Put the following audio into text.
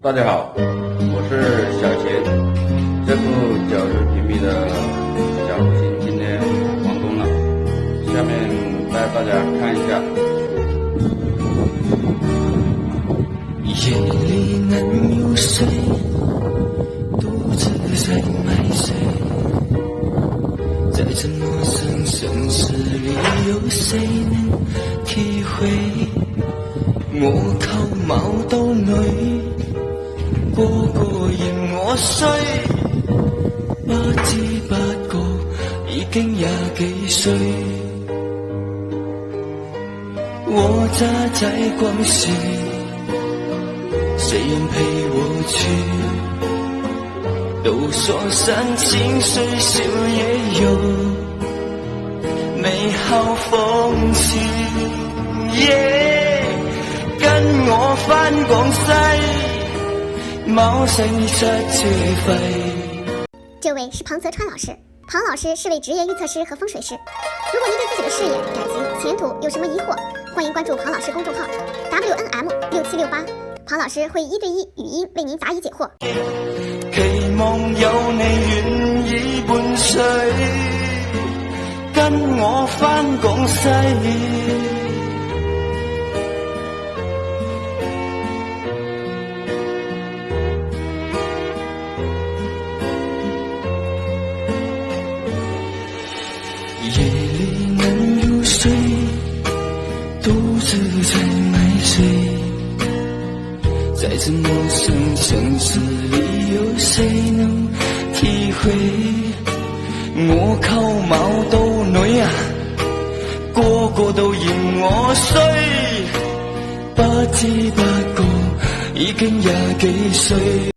大家好，我是小贤。这幅90平米的小户型今天完工了，下面带大家看一下。夜里难入睡，独自在买醉，在这陌生城市里，有谁能体会？我靠茅道裏，個個嫌我衰，不知不覺已經廿幾歲。我家在廣西，誰人陪我去？都說山清水秀也有美好風情。跟我返廣西，冇剩出車費。这位是庞泽川老师，庞老师是位职业预测师和风水师。如果您对自己的事业、感情、前途有什么疑惑，欢迎关注庞老师公众号 WNM6768，庞老師會1對1語音為您答疑解惑。期望有你願意伴隨，跟我返廣西。夜里難入睡，獨自在買醉，在這陌生城市裡，有誰能體會？我靠茅道裏啊，個個都嫌我衰，不知不覺已經廿幾歲。